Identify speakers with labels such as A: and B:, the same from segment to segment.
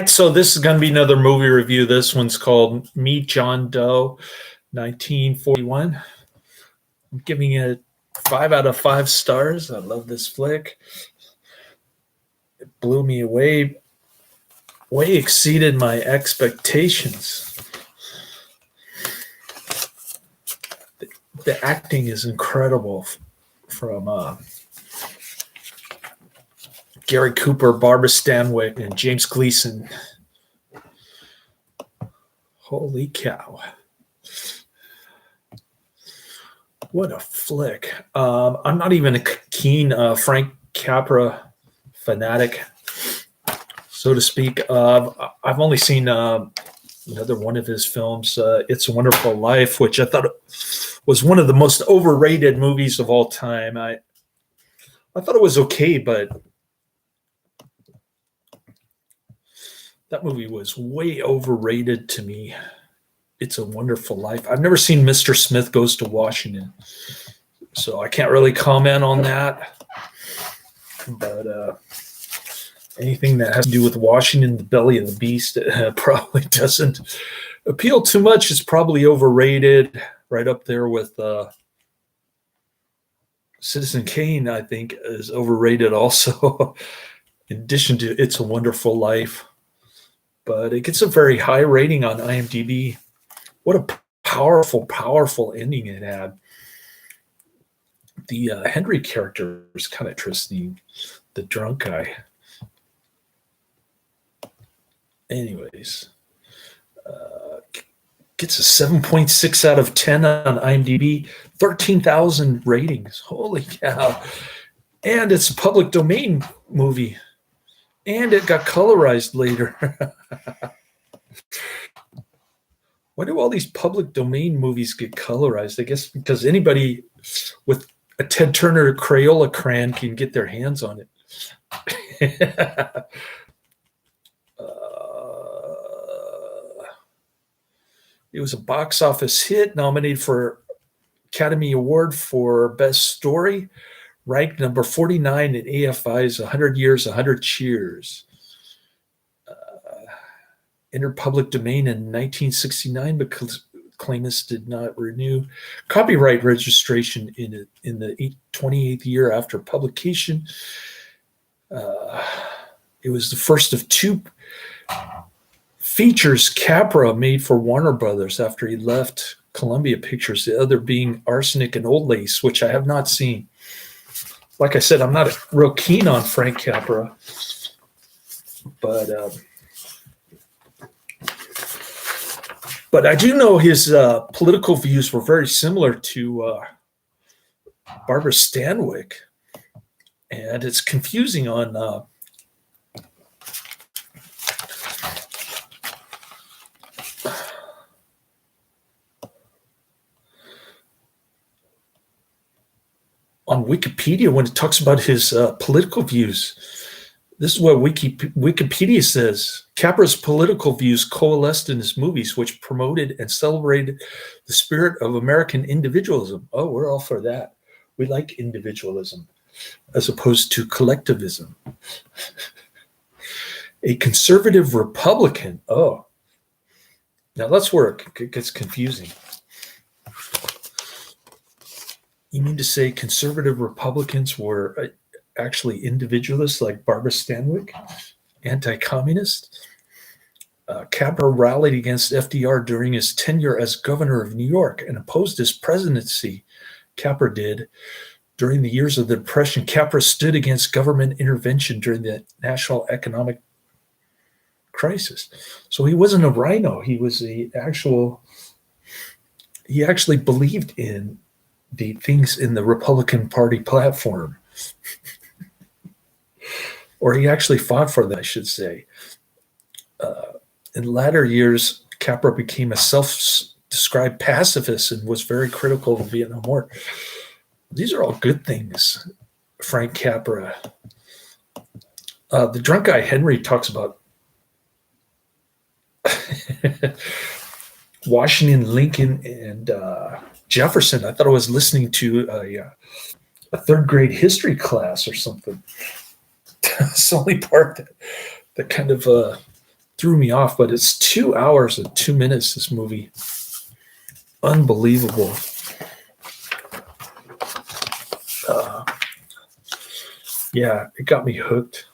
A: So this is going to be another movie review. This one's called Meet John Doe, 1941. I'm giving it 5 out of 5 stars. I love this flick. It blew me away. Way exceeded my expectations. The acting is incredible from Gary Cooper, Barbara Stanwyck, and James Gleason. Holy cow. What a flick. I'm not even a keen Frank Capra fanatic, so to speak. I've only seen another one of his films, It's a Wonderful Life, which I thought was one of the most overrated movies of all time. I thought it was okay, but that movie was way overrated to me. It's a Wonderful Life. I've never seen Mr. Smith Goes to Washington, so I can't really comment on that. But anything that has to do with Washington, the belly of the beast, probably doesn't appeal too much. It's probably overrated, right up there with Citizen Kane, I think, is overrated also, in addition to It's a Wonderful Life. But it gets a very high rating on IMDb. What a powerful, powerful ending it had. The Henry character is kind of interesting, the drunk guy. Anyways, gets a 7.6 out of 10 on IMDb, 13,000 ratings. Holy cow. And it's a public domain movie. And it got colorized later. Why do all these public domain movies get colorized? I guess because anybody with a Ted Turner Crayola crayon can get their hands on it. It was a box office hit, nominated for Academy Award for Best Story, ranked number 49 in AFI's 100 Years, 100 Cheers. Entered public domain in 1969 because claimants did not renew copyright registration in the 28th year after publication. It was the first of 2 features Capra made for Warner Brothers after he left Columbia Pictures, the other being Arsenic and Old Lace, which I have not seen. Like I said, I'm not real keen on Frank Capra, but I do know his political views were very similar to Barbara Stanwyck, and it's confusing on Wikipedia when it talks about his political views. This is what Wikipedia says. Capra's political views coalesced in his movies, which promoted and celebrated the spirit of American individualism. Oh, we're all for that. We like individualism as opposed to collectivism. A conservative Republican. Oh, now that's where it gets confusing. You mean to say conservative Republicans were actually individualists like Barbara Stanwyck, anti-communist? Capra rallied against FDR during his tenure as governor of New York and opposed his presidency. Capra did. During the years of the Depression, Capra stood against government intervention during the national economic crisis. So he wasn't a rhino. He was he actually believed in the things in the Republican Party platform. Or he actually fought for that, I should say. In latter years, Capra became a self-described pacifist and was very critical of the Vietnam War. These are all good things, Frank Capra. The drunk guy Henry talks about Washington, Lincoln, and Jefferson. I thought I was listening to a third grade history class or something. It's the only part that kind of threw me off, but it's 2 hours and 2 minutes, this movie. Unbelievable. Yeah, it got me hooked.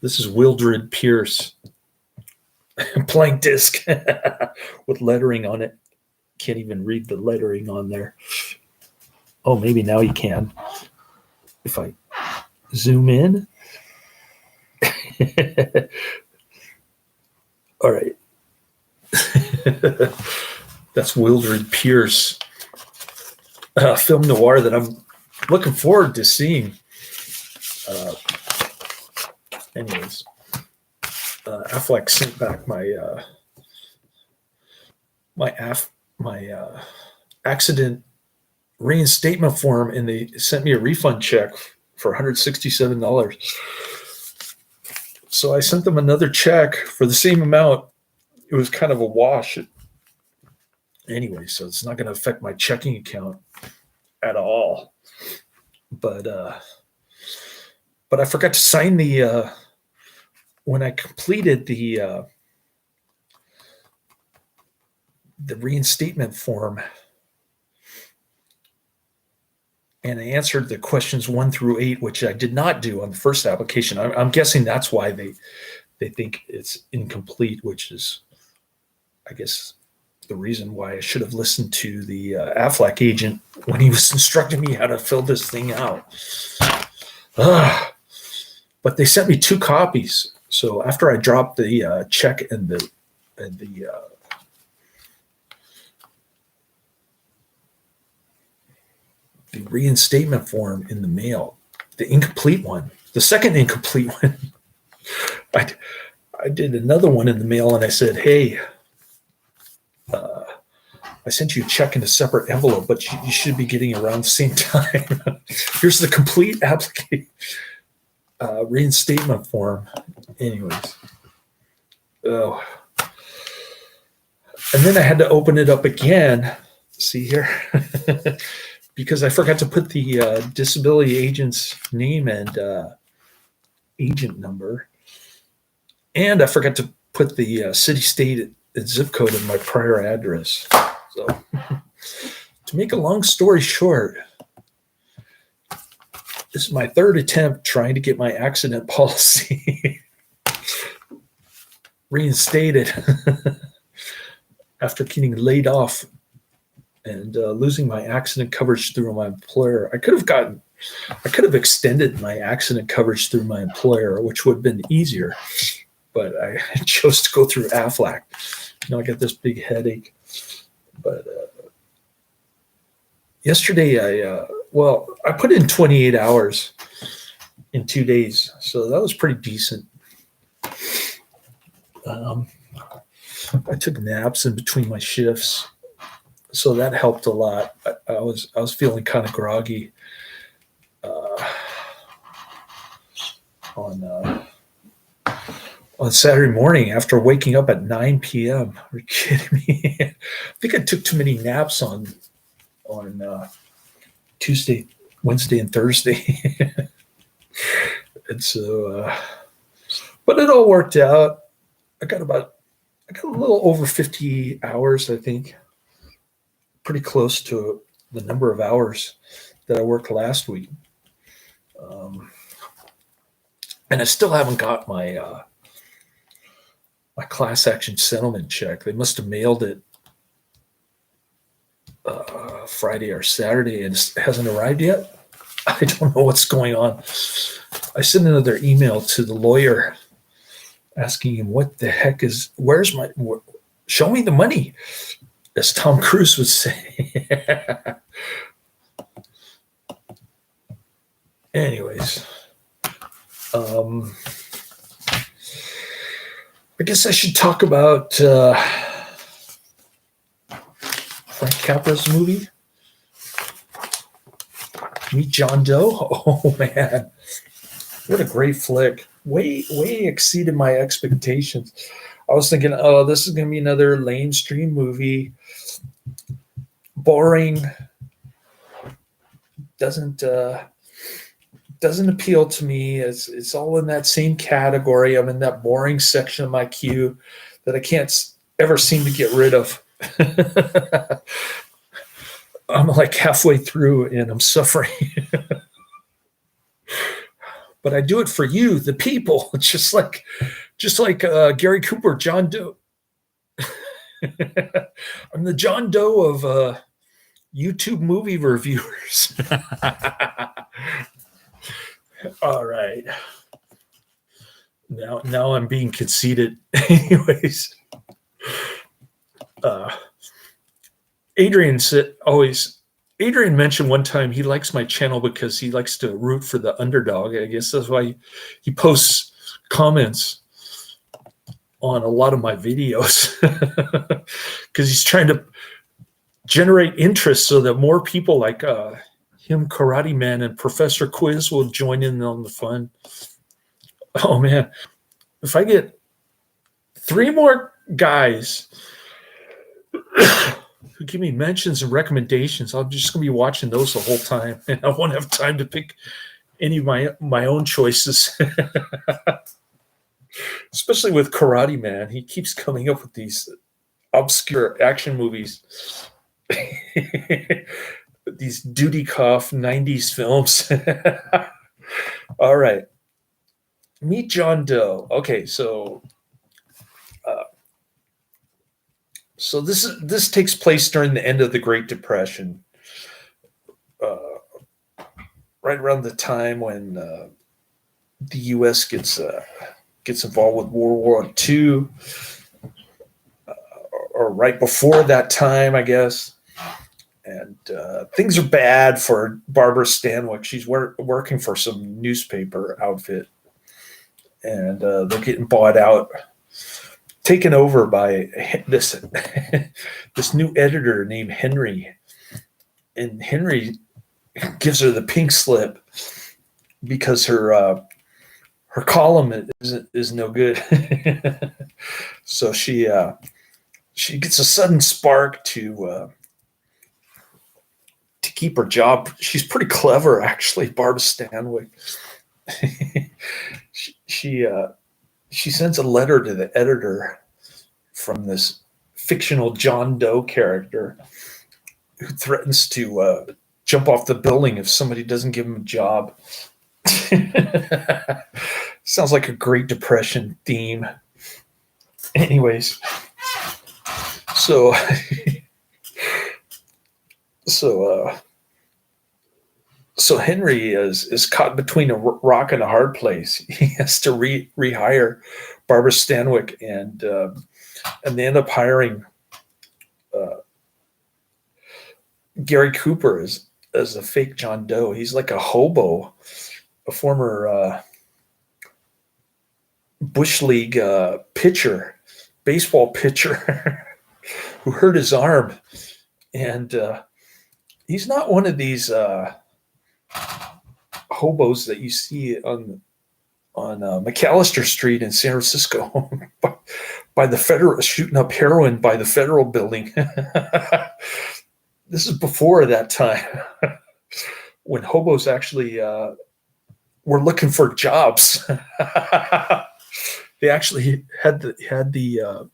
A: This is Wildred Pierce. Blank disc with lettering on it. Can't even read the lettering on there. Oh, maybe now you can. If I zoom in. All right. That's Wildred Pierce. Film noir that I'm looking forward to seeing. Anyways, Affleck sent back my accident reinstatement form, and they sent me a refund check for $167. So I sent them another check for the same amount. It was kind of a wash. Anyway, so it's not going to affect my checking account at all. But I forgot to sign the when I completed the reinstatement form and I answered the questions 1 through 8, which I did not do on the first application. I'm guessing that's why they think it's incomplete, which is, I guess, the reason why I should have listened to the Affleck agent when he was instructing me how to fill this thing out. But they sent me 2 copies. So after I dropped the check and the reinstatement form in the mail, the incomplete one, the second incomplete one, I did another one in the mail, and I said, hey, I sent you a check in a separate envelope, but you should be getting it around the same time. Here's the complete application. Reinstatement form. Anyways. Oh. And then I had to open it up again. See here? Because I forgot to put the disability agent's name and agent number. And I forgot to put the city, state, and zip code in my prior address. So to make a long story short, this is my 3rd attempt trying to get my accident policy reinstated after getting laid off and losing my accident coverage through my employer. I could have extended my accident coverage through my employer, which would have been easier, but I chose to go through Affleck. I got this big headache. But yesterday I put in 28 hours in 2 days, so that was pretty decent. I took naps in between my shifts, so that helped a lot. I was feeling kind of groggy on Saturday morning after waking up at 9 p.m. Are you kidding me? I think I took too many naps on Tuesday, Wednesday, and Thursday. And so, but it all worked out. I got a little over 50 hours, I think. Pretty close to the number of hours that I worked last week. And I still haven't got my class action settlement check. They must have mailed it Friday or Saturday and it hasn't arrived yet. I don't know what's going on. I sent another email to the lawyer asking him what the heck show me the money, as Tom Cruise would say. Anyways, I guess I should talk about Frank Capra's movie, Meet John Doe. Oh man, what a great flick! Way exceeded my expectations. I was thinking, oh, this is going to be another lamestream movie, boring. Doesn't doesn't appeal to me. It's all in that same category. I'm in that boring section of my queue that I can't ever seem to get rid of. I'm like halfway through and I'm suffering. But I do it for you, the people. It's just like Gary Cooper, John Doe. I'm the John Doe of YouTube movie reviewers. All right. Now I'm being conceited. Anyways, Adrian mentioned one time he likes my channel because he likes to root for the underdog. I guess that's why he posts comments on a lot of my videos because he's trying to generate interest so that more people like him, Karate Man, and Professor Quiz will join in on the fun. Oh man, if I get 3 more guys who give me mentions and recommendations, I'm just gonna be watching those the whole time, and I won't have time to pick any of my own choices. Especially with Karate Man, he keeps coming up with these obscure action movies, these duty cough 90s films. All right. Meet John Doe. Okay, so this takes place during the end of the Great Depression, right around the time when the U.S. gets involved with World War II, or right before that time, I guess. And things are bad for Barbara Stanwyck. She's working for some newspaper outfit, and they're getting bought out, taken over by this new editor named Henry. And Henry gives her the pink slip because her column is no good. So she gets a sudden spark to keep her job. She's pretty clever, actually, Barbara Stanwyck. She sends a letter to the editor from this fictional John Doe character who threatens to jump off the building if somebody doesn't give him a job. Sounds like a Great Depression theme. Anyways, so Henry is caught between a rock and a hard place. He has to rehire Barbara Stanwyck, and they end up hiring Gary Cooper as a fake John Doe. He's like a hobo, a former Bush League pitcher, baseball pitcher, who hurt his arm, and he's not one of these hobos that you see on McAllister Street in San Francisco by the federal, shooting up heroin by the federal building. This is before that time when hobos actually were looking for jobs. They actually had the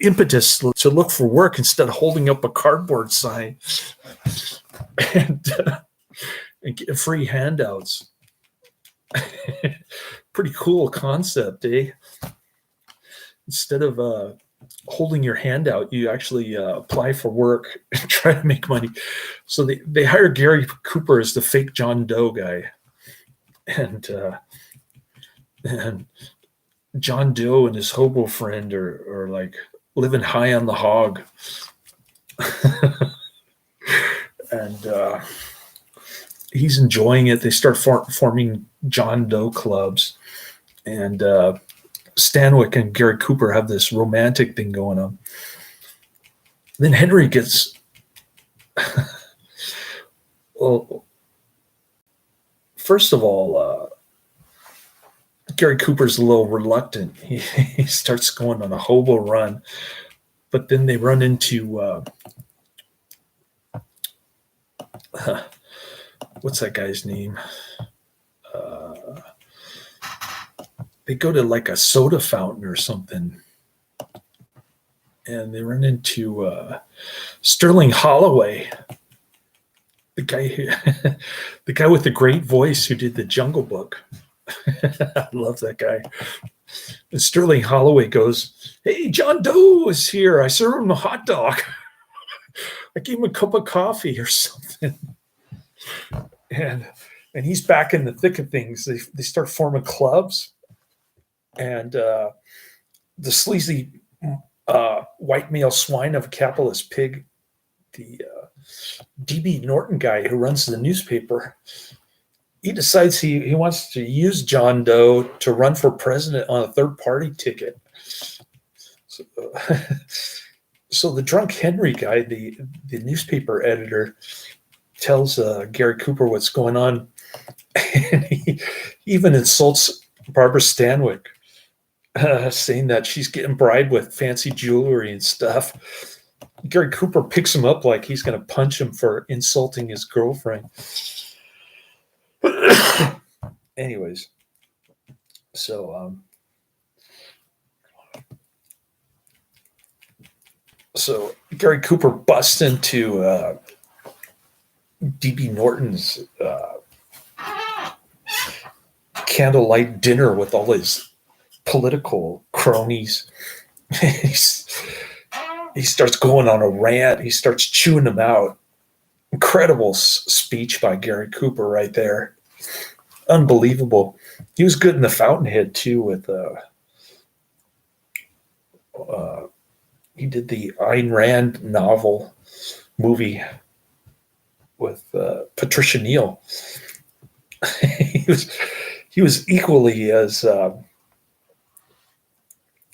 A: impetus to look for work instead of holding up a cardboard sign and get free handouts. Pretty cool concept, eh? Instead of holding your handout, you actually apply for work and try to make money. So they hired Gary Cooper as the fake John Doe guy, and John Doe and his hobo friend are like living high on the hog. And he's enjoying it. They start forming John Doe clubs, and Stanwyck and Gary Cooper have this romantic thing going on. Then Henry gets well, first of all, Gary Cooper's a little reluctant. He starts going on a hobo run, but then they run into what's that guy's name? Uh, they go to like a soda fountain or something, and they run into Sterling Holloway, the guy who, the guy with the great voice who did the Jungle Book. I love that guy. And Sterling Holloway goes, "Hey, John Doe is here. I served him a hot dog. I gave him a cup of coffee or something." And he's back in the thick of things. They start forming clubs, and the sleazy white male swine of a capitalist pig, the D.B. Norton guy who runs the newspaper, he decides he wants to use John Doe to run for president on a third-party ticket. So, so the drunk Henry guy, the newspaper editor, tells Gary Cooper what's going on, and he even insults Barbara Stanwyck, saying that she's getting bribed with fancy jewelry and stuff. Gary Cooper picks him up like he's going to punch him for insulting his girlfriend. Anyways, so Gary Cooper busts into D.B. Norton's candlelight dinner with all his political cronies. He starts going on a rant. He starts chewing them out. Incredible speech by Gary Cooper right there. Unbelievable. He was good in The Fountainhead too. With he did the Ayn Rand novel movie with Patricia Neal. he was equally as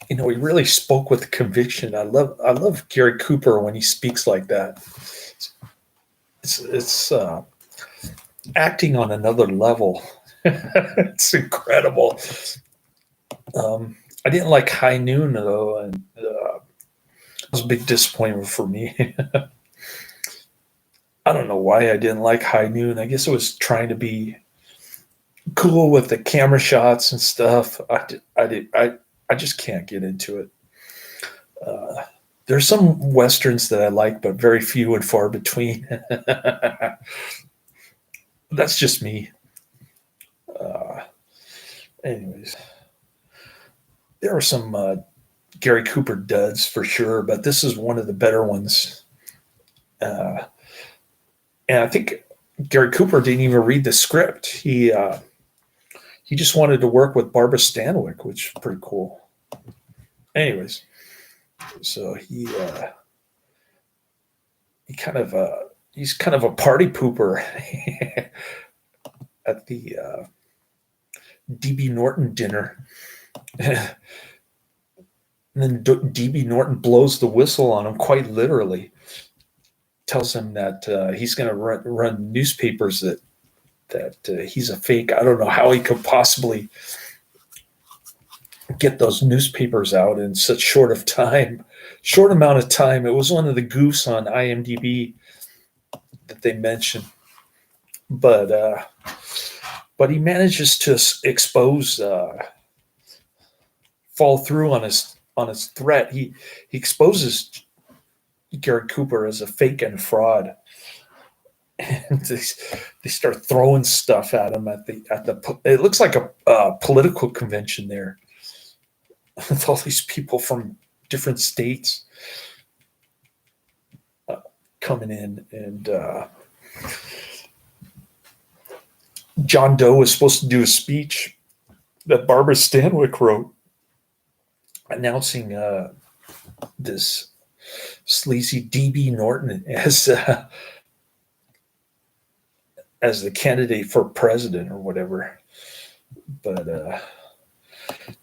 A: he really spoke with conviction. I love Gary Cooper when he speaks like that. It's acting on another level. It's incredible. I didn't like High Noon though, and it was a big disappointment for me. I don't know why I didn't like High Noon. I guess it was trying to be cool with the camera shots and stuff. I just can't get into it. There's some Westerns that I like, but very few and far between. That's just me. Anyways, there are some Gary Cooper duds for sure, but this is one of the better ones. And I think Gary Cooper didn't even read the script. He just wanted to work with Barbara Stanwyck, which is pretty cool. Anyways, so he's kind of a party pooper at the D.B. Norton dinner. And then D.B. Norton blows the whistle on him quite literally. Tells him that he's going to run newspapers, that he's a fake. I don't know how he could possibly get those newspapers out in such short amount of time. It was one of the goofs on IMDb that they mentioned, but he manages to expose, fall through on his threat. He exposes Gary Cooper as a fake and fraud. And they start throwing stuff at him at the. It looks like a political convention there, with all these people from different states coming in, and John Doe was supposed to do a speech that Barbara Stanwyck wrote, announcing this sleazy D.B. Norton as the candidate for president or whatever. But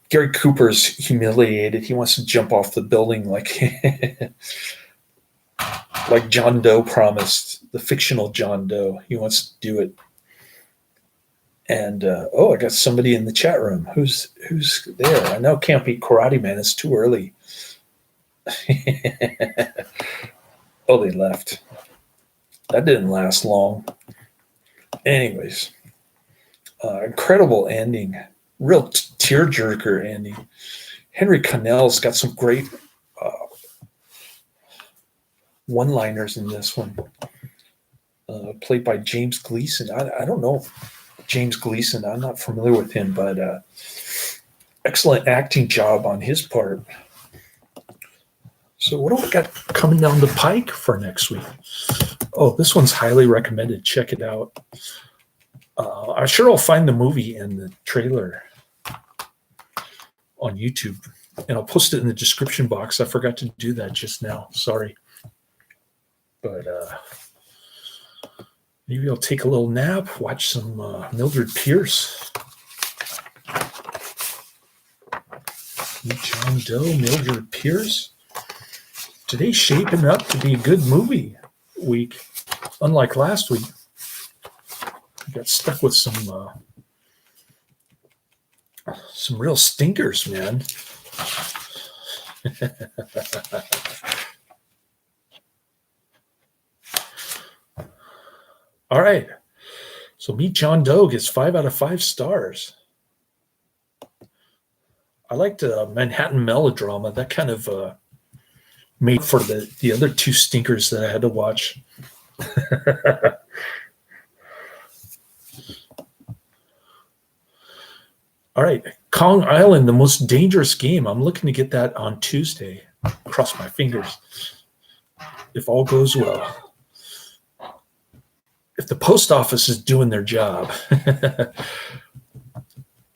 A: Gary Cooper's humiliated. He wants to jump off the building like like John Doe promised, the fictional John Doe. He wants to do it. And I got somebody in the chat room. Who's there? I know it can't be Karate Man. It's too early. Oh, they left. That didn't last long. Anyways, Incredible ending, real tearjerker ending. Henry Connell's got some great one-liners in this one, played by James Gleason. I don't know James Gleason. I'm not familiar with him, but excellent acting job on his part. So what do I got coming down the pike for next week? Oh, this one's highly recommended. Check it out. I'm sure I'll find the movie and the trailer on YouTube, and I'll post it in the description box. I forgot to do that just now. Sorry. But maybe I'll take a little nap, watch some Mildred Pierce. John Doe, Mildred Pierce. Today's shaping up to be a good movie week, unlike last week. I got stuck with some real stinkers, man. All right. So Meet John Doe gets 5 out of 5 stars. I liked Manhattan Melodrama. That kind of made for the other 2 stinkers that I had to watch. All right. Kong Island, the most dangerous game. I'm looking to get that on Tuesday. Cross my fingers. If all goes well. If the post office is doing their job.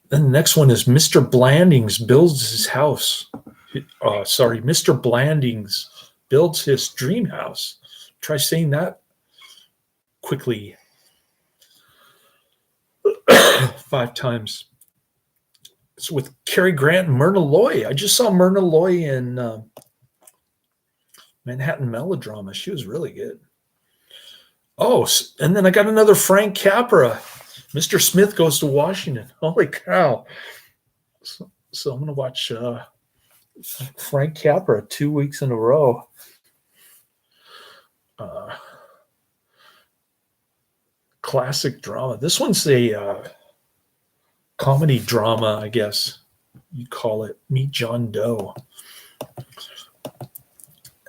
A: Then the next one is Mr. Blandings builds his house. Mr. Blandings builds his dream house. Try saying that quickly 5 times. It's with Cary Grant and Myrna Loy. I just saw Myrna Loy in Manhattan Melodrama. She was really good. Oh, and then I got another Frank Capra. Mr. Smith Goes to Washington. Holy cow. So I'm going to watch Frank Capra 2 weeks in a row. Classic drama. This one's a comedy drama, I guess you call it. Meet John Doe.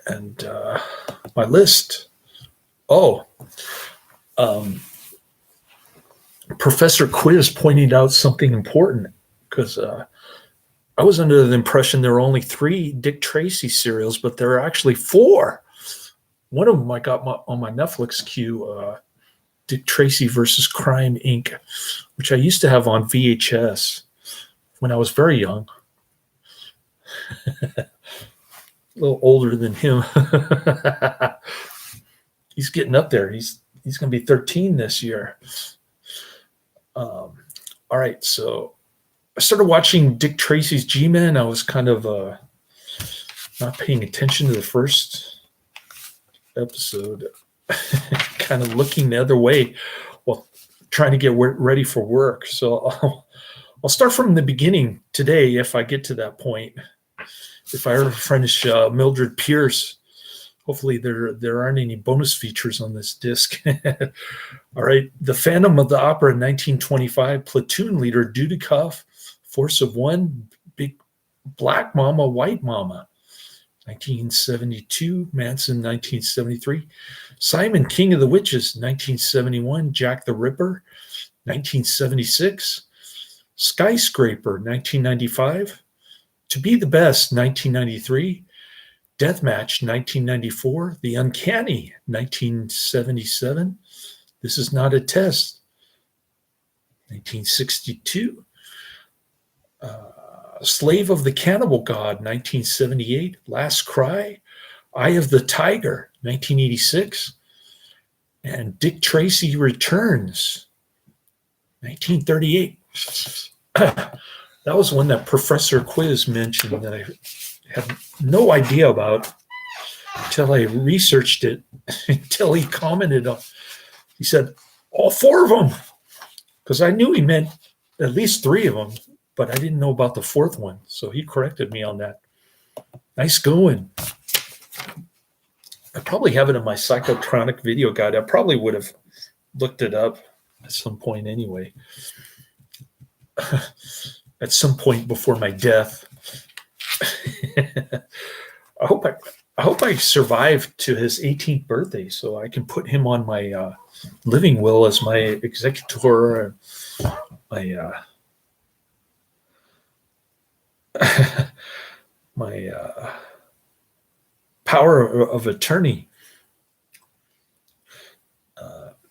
A: And my list. Professor Quiz pointed out something important, because I was under the impression there were only 3 Dick Tracy serials, but there are actually 4. One of them I got on my Netflix queue, Dick Tracy versus Crime Inc., which I used to have on VHS when I was very young. A little older than him. He's getting up there. He's going to be 13 this year. All right, so I started watching Dick Tracy's G-Men. I was kind of not paying attention to the first episode, kind of looking the other way while trying to get ready for work. So I'll start from the beginning today if I get to that point. If I ever finish Mildred Pierce, hopefully there aren't any bonus features on this disc. All right, The Phantom of the Opera, 1925, platoon leader Dudikoff, Force of One, Big Black Mama, White Mama, 1972, Manson, 1973, Simon, King of the Witches, 1971, Jack the Ripper, 1976, Skyscraper, 1995, To Be the Best, 1993, Deathmatch, 1994, The Uncanny, 1977, This Is Not a Test, 1962, Slave of the Cannibal God, 1978, Last Cry, Eye of the Tiger, 1986, and Dick Tracy Returns, 1938. That was one that Professor Quiz mentioned that I had no idea about until I researched it, until he commented on. He said, all 4 of them, because I knew he meant at least 3 of them, but I didn't know about the 4th one. So he corrected me on that. Nice going. I probably have it in my Psychotronic video guide. I probably would have looked it up at some point anyway. at some point before my death. I hope I survive to his 18th birthday so I can put him on my living will as my executor, my my power of attorney.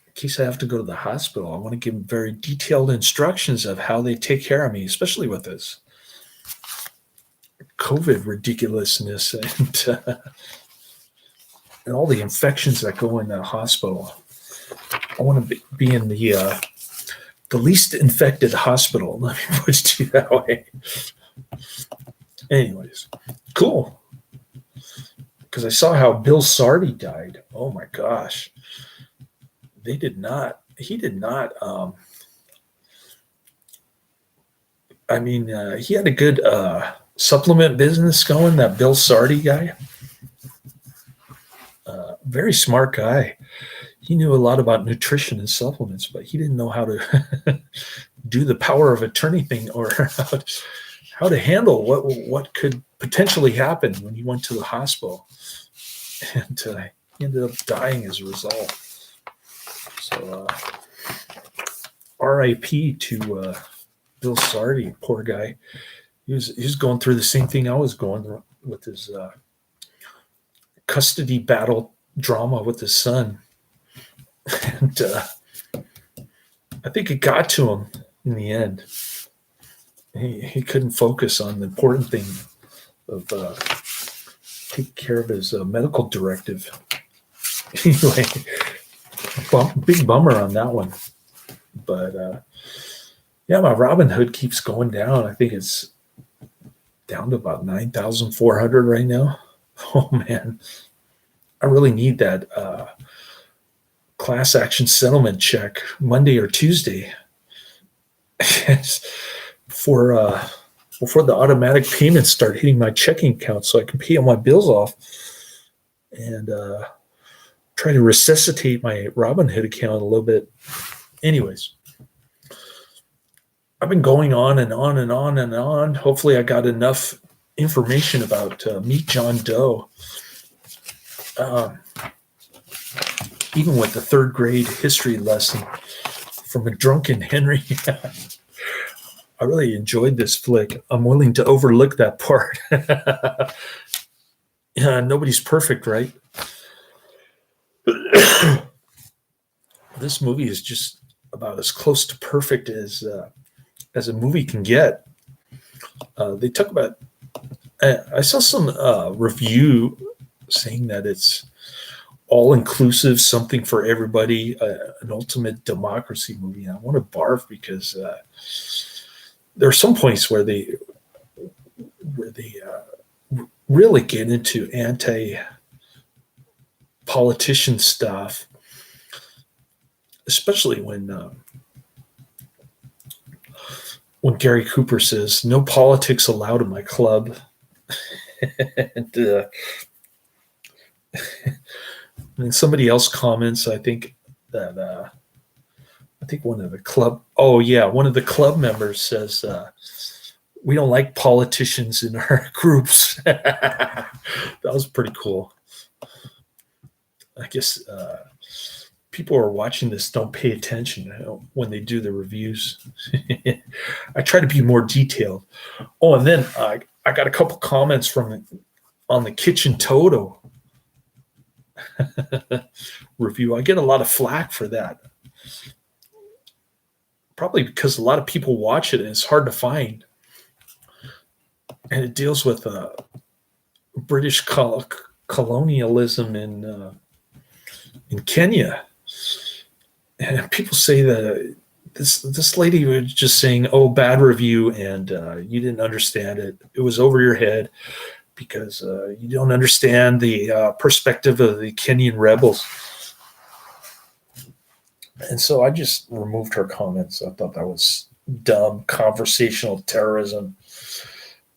A: In case I have to go to the hospital, I want to give them very detailed instructions of how they take care of me, especially with this COVID ridiculousness and all the infections that go in the hospital. I want to be in the least infected hospital. Let me put it to you that way. Anyways, cool. Because I saw how Bill Sardi died. Oh my gosh. He did not. He had a good supplement business going, that Bill Sardi guy. Very smart guy. He knew a lot about nutrition and supplements, but he didn't know how to do the power of attorney thing, or how to handle what could potentially happen when he went to the hospital. And he ended up dying as a result. So R.I.P. to Bill Sardi, poor guy. He was going through the same thing I was going through with his custody battle drama with his son. And I think it got to him in the end. He couldn't focus on the important thing of take care of his medical directive. Anyway, big bummer on that one. But yeah, my Robinhood keeps going down. I think it's down to about 9,400 right now. Oh man, I really need that class action settlement check Monday or Tuesday before the automatic payments start hitting my checking account, so I can pay all my bills off and try to resuscitate my Robinhood account a little bit. Anyways, I've been going on and on and on and on. Hopefully I got enough information about Meet John Doe. Even with the third grade history lesson from a drunken Henry, I really enjoyed this flick. I'm willing to overlook that part. Nobody's perfect, right? This movie is just about as close to perfect as a movie can get. They talk about. I saw some review saying that it's all-inclusive, something for everybody, an ultimate democracy movie. And I want to barf because there are some points where they really get into anti-politician stuff, especially when Gary Cooper says, "No politics allowed in my club." And somebody else comments, I think one of the club members says, "We don't like politicians in our groups." That was pretty cool. I guess people who are watching this don't pay attention when they do the reviews. I try to be more detailed. Oh, and then I got a couple comments on the Kitchen Toto review. I get a lot of flack for that. Probably because a lot of people watch it and it's hard to find. And it deals with British colonialism in Kenya. And people say that this lady was just saying, "Oh, bad review, and you didn't understand it. It was over your head because you don't understand the perspective of the Kenyan rebels." And so I just removed her comments. I thought that was dumb, conversational terrorism,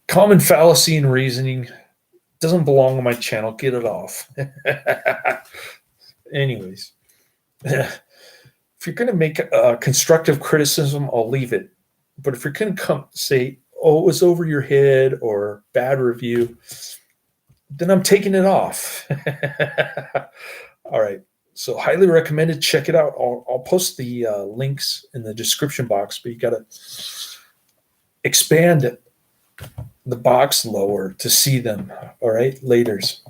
A: common fallacy in reasoning. Doesn't belong on my channel. Get it off. Anyways, if you're going to make constructive criticism, I'll leave it. But if you're going to come say, oh, it was over your head or bad review, then I'm taking it off. All right. So highly recommended. Check it out. I'll post the links in the description box, but you got to expand the box lower to see them. All right. Laters.